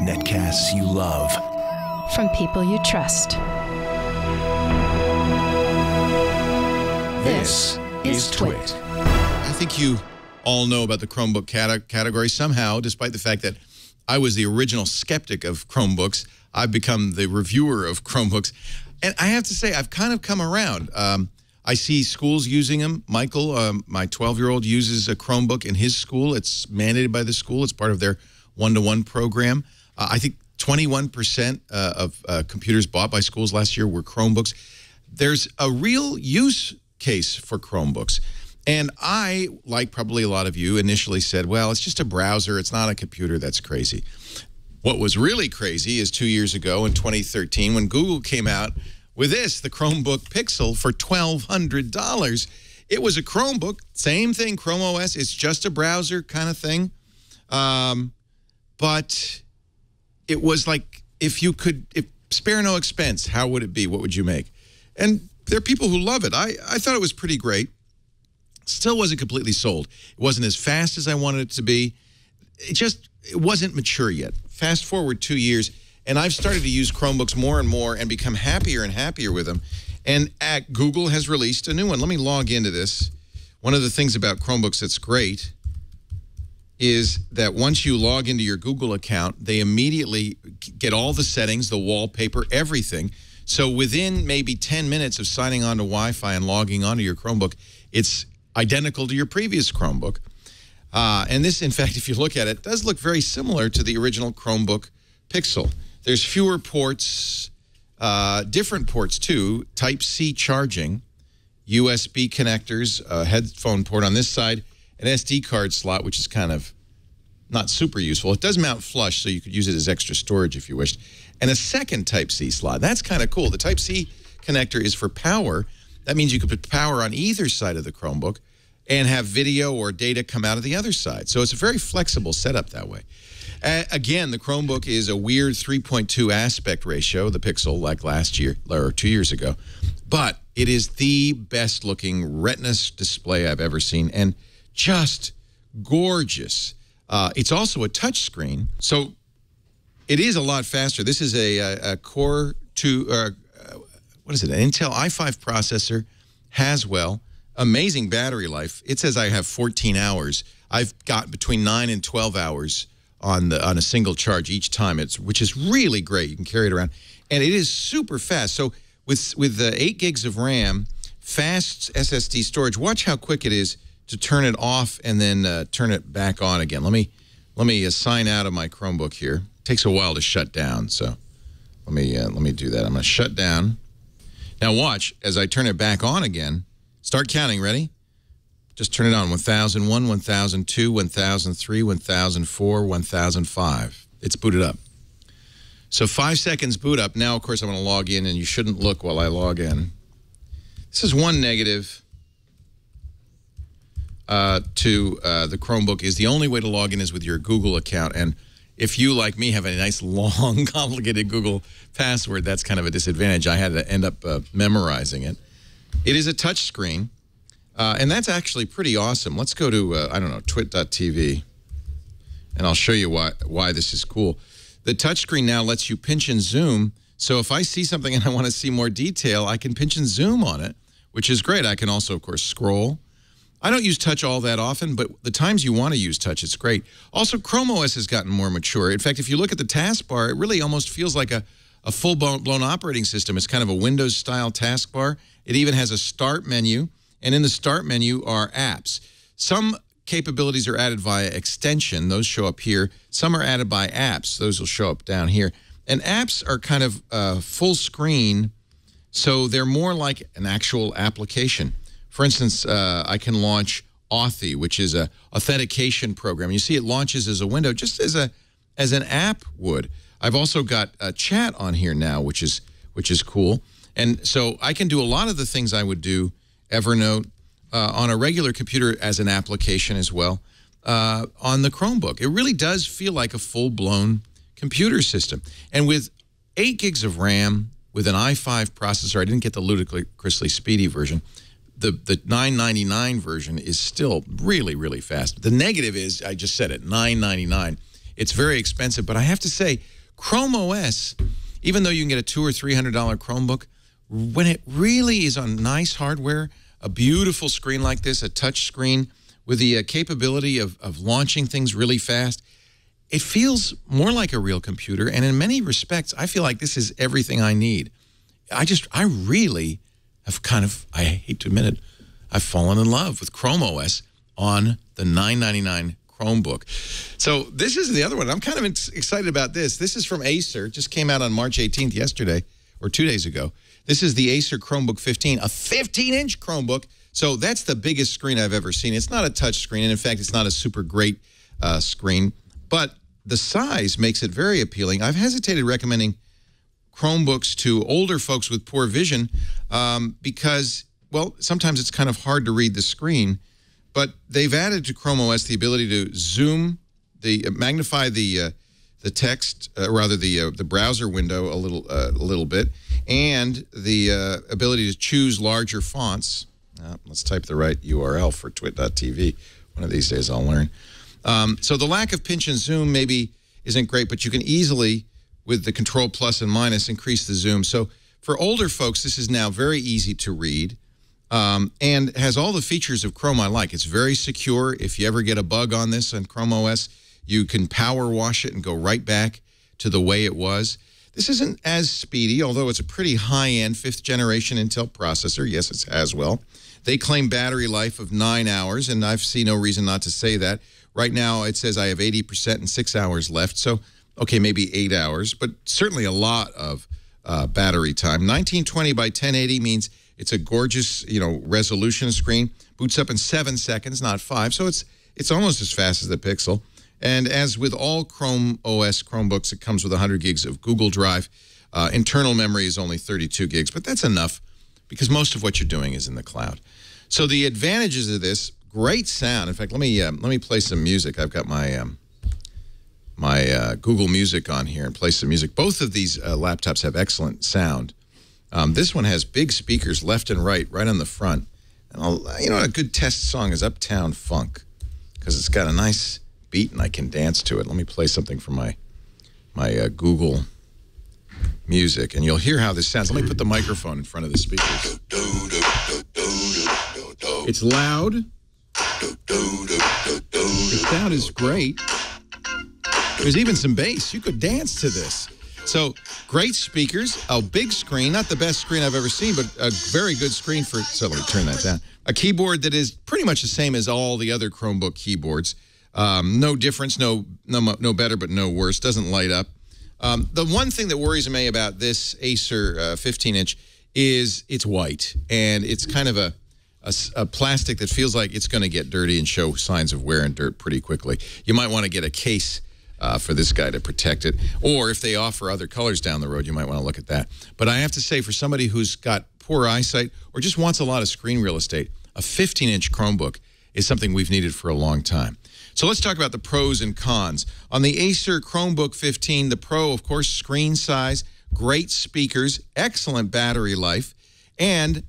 Netcasts you love. From people you trust. This is Twit. I think you all know about the Chromebook category somehow, despite the fact that I was the original skeptic of Chromebooks. I've become the reviewer of Chromebooks. And I have to say, I've kind of come around. I see schools using them. Michael, my 12-year-old, uses a Chromebook in his school. It's mandated by the school. It's part of their one-to-one program. I think 21% of computers bought by schools last year were Chromebooks. There's a real use case for Chromebooks. And I, like probably a lot of you, initially said, well, it's just a browser. It's not a computer. That's crazy. What was really crazy is 2 years ago in 2013 when Google came out with this, the Chromebook Pixel, for $1,200. It was a Chromebook, same thing, Chrome OS. It's just a browser kind of thing. But it was like, if spare no expense, how would it be? What would you make? And there are people who love it. I thought it was pretty great. Still wasn't completely sold. It wasn't as fast as I wanted it to be. It wasn't mature yet. Fast forward 2 years, and I've started to use Chromebooks more and more and become happier and happier with them. And Google has released a new one. Let me log into this. One of the things about Chromebooks that's great is that once you log into your Google account, they immediately get all the settings, the wallpaper, everything. So within maybe 10 minutes of signing on to Wi-Fi and logging onto your Chromebook, it's identical to your previous Chromebook. And this, in fact, if you look at it, does look very similar to the original Chromebook Pixel. There's fewer ports, different ports too, Type-C charging, USB connectors, a headphone port on this side, an SD card slot, which is kind of not super useful. It does mount flush, so you could use it as extra storage if you wished. And a second Type-C slot. That's kind of cool. The Type-C connector is for power. That means you could put power on either side of the Chromebook and have video or data come out of the other side. So it's a very flexible setup that way. Again, the Chromebook is a weird 3.2 aspect ratio, the Pixel, like last year or 2 years ago. But it is the best looking Retina display I've ever seen, and just gorgeous. It's also a touch screen, so it is a lot faster. This is a Core 2, what is it, an Intel i5 processor, Haswell, amazing battery life. It says I have 14 hours. I've got between 9 and 12 hours on a single charge each time, which is really great. You can carry it around. And it is super fast. So with the 8 gigs of RAM, fast SSD storage, watch how quick it is to turn it off and then turn it back on again. Let me sign out of my Chromebook here. It takes a while to shut down, so let me do that. I'm going to shut down. Now watch, as I turn it back on again, start counting, ready? Just turn it on, 1001, 1002, 1003, 1004, 1005. It's booted up. So 5 seconds boot up. Now, of course, I'm going to log in, and you shouldn't look while I log in. This is one negative to the Chromebook is the only way to log in is with your Google account. And if you, like me, have a nice, long, complicated Google password, that's kind of a disadvantage. I had to end up memorizing it. It is a touch screen, and that's actually pretty awesome. Let's go to, I don't know, twit.tv, and I'll show you why this is cool. The touchscreen now lets you pinch and zoom, so if I see something and I want to see more detail, I can pinch and zoom on it, which is great. I can also, of course, scroll. I don't use touch all that often, but the times you want to use touch, it's great. Also, Chrome OS has gotten more mature. In fact, if you look at the taskbar, it really almost feels like a full-blown operating system. It's kind of a Windows-style taskbar. It even has a start menu, and in the start menu are apps. Some capabilities are added via extension. Those show up here. Some are added by apps. Those will show up down here. And apps are kind of full screen, so they're more like an actual application. For instance, I can launch Authy, which is a authentication program. You see it launches as a window, just as an app would. I've also got a chat on here now, which is cool. And so I can do a lot of the things I would do, Evernote, on a regular computer as an application as well, on the Chromebook. It really does feel like a full-blown computer system. And with 8 gigs of RAM, with an i5 processor, I didn't get the ludicrously speedy version, the $9.99 version is still really, really fast. The negative is, I just said it, $9.99. It's very expensive, but I have to say, Chrome OS, even though you can get a $200 or $300 Chromebook, when it really is on nice hardware, a beautiful screen like this, a touch screen with the capability of launching things really fast, it feels more like a real computer. And in many respects, I feel like this is everything I need. I really have I hate to admit it, I've fallen in love with Chrome OS on the $9.99 Chromebook. So this is the other one. I'm kind of excited about this. This is from Acer. Just came out on March 18th yesterday, or 2 days ago. This is the Acer Chromebook 15, a 15-inch Chromebook. So that's the biggest screen I've ever seen. It's not a touch screen, and in fact, it's not a super great screen. But the size makes it very appealing. I've hesitated recommending Chromebooks to older folks with poor vision because, well, sometimes it's kind of hard to read the screen. But they've added to Chrome OS the ability to zoom, magnify the text, rather the browser window a little bit, and the ability to choose larger fonts. Let's type the right URL for twit.tv. One of these days I'll learn. So the lack of pinch and zoom maybe isn't great, but you can easily, with the Control plus and minus, increase the zoom. So for older folks, this is now very easy to read. And has all the features of Chrome I like. It's very secure. If you ever get a bug on this on Chrome OS, you can power wash it and go right back to the way it was. This isn't as speedy, although it's a pretty high-end 5th generation Intel processor. Yes, it's Haswell. They claim battery life of 9 hours, and I see no reason not to say that. Right now, it says I have 80% and 6 hours left. So, okay, maybe 8 hours, but certainly a lot of battery time. 1920 by 1080 means it's a gorgeous, resolution screen. Boots up in 7 seconds, not 5. So it's almost as fast as the Pixel. And as with all Chrome OS Chromebooks, it comes with 100 gigs of Google Drive. Internal memory is only 32 gigs, but that's enough because most of what you're doing is in the cloud. So the advantages of this, great sound. In fact, let me play some music. I've got my Google Music on here and play some music. Both of these laptops have excellent sound. This one has big speakers left and right on the front. And a good test song is Uptown Funk because it's got a nice beat and I can dance to it. Let me play something from my Google Music, and you'll hear how this sounds. Let me put the microphone in front of the speakers. It's loud. The sound is great. There's even some bass. You could dance to this. So great speakers, a big screen, not the best screen I've ever seen, but a very good screen for, so let me turn that down. A keyboard that is pretty much the same as all the other Chromebook keyboards. No difference, no better, but no worse. Doesn't light up. The one thing that worries me about this Acer 15-inch is it's white, and it's kind of a plastic that feels like it's going to get dirty and show signs of wear and dirt pretty quickly. You might want to get a case for this guy to protect it. Or if they offer other colors down the road, you might want to look at that. But I have to say, for somebody who's got poor eyesight or just wants a lot of screen real estate, a 15-inch Chromebook is something we've needed for a long time. So let's talk about the pros and cons. On the Acer Chromebook 15, the Pro, of course, screen size, great speakers, excellent battery life, and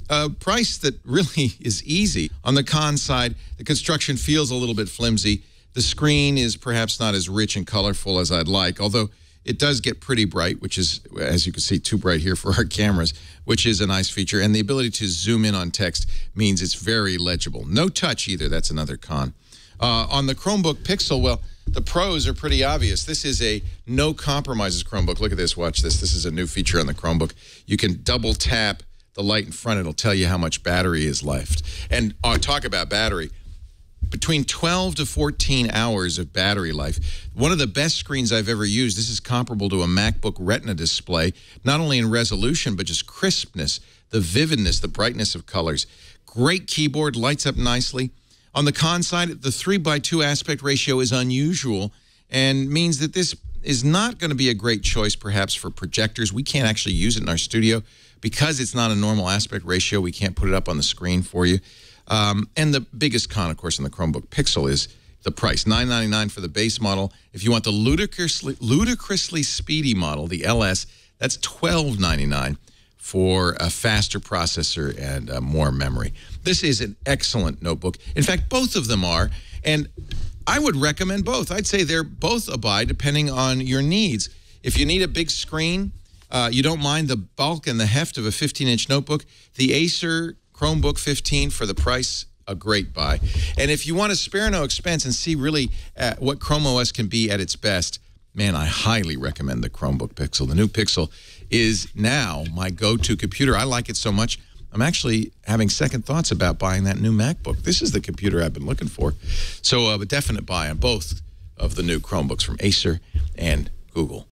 a price that really is easy. On the con side, the construction feels a little bit flimsy. The screen is perhaps not as rich and colorful as I'd like, although it does get pretty bright, which is, as you can see, too bright here for our cameras, which is a nice feature. And the ability to zoom in on text means it's very legible. No touch either. That's another con. On the Chromebook Pixel, well, the pros are pretty obvious. This is a no compromises Chromebook. Look at this. Watch this. This is a new feature on the Chromebook. You can double tap the light in front. It'll tell you how much battery is left. And talk about battery. Between 12 to 14 hours of battery life. One of the best screens I've ever used. This is comparable to a MacBook Retina display, not only in resolution, but just crispness, the vividness, the brightness of colors. Great keyboard, lights up nicely. On the con side, the 3:2 aspect ratio is unusual and means that this is not going to be a great choice, perhaps, for projectors. We can't actually use it in our studio because it's not a normal aspect ratio. We can't put it up on the screen for you. And the biggest con, of course, in the Chromebook Pixel is the price, $999 for the base model. If you want the ludicrously speedy model, the LS, that's $1299. for a faster processor and more memory. This is an excellent notebook. In fact, both of them are, and I would recommend both. I'd say they're both a buy depending on your needs. If you need a big screen, you don't mind the bulk and the heft of a 15-inch notebook, the Acer Chromebook 15 for the price, a great buy. And if you want to spare no expense and see really what Chrome OS can be at its best, man, I highly recommend the Chromebook Pixel. The new Pixel is now my go-to computer. I like it so much, I'm actually having second thoughts about buying that new MacBook. This is the computer I've been looking for. So a definite buy on both of the new Chromebooks from Acer and Google.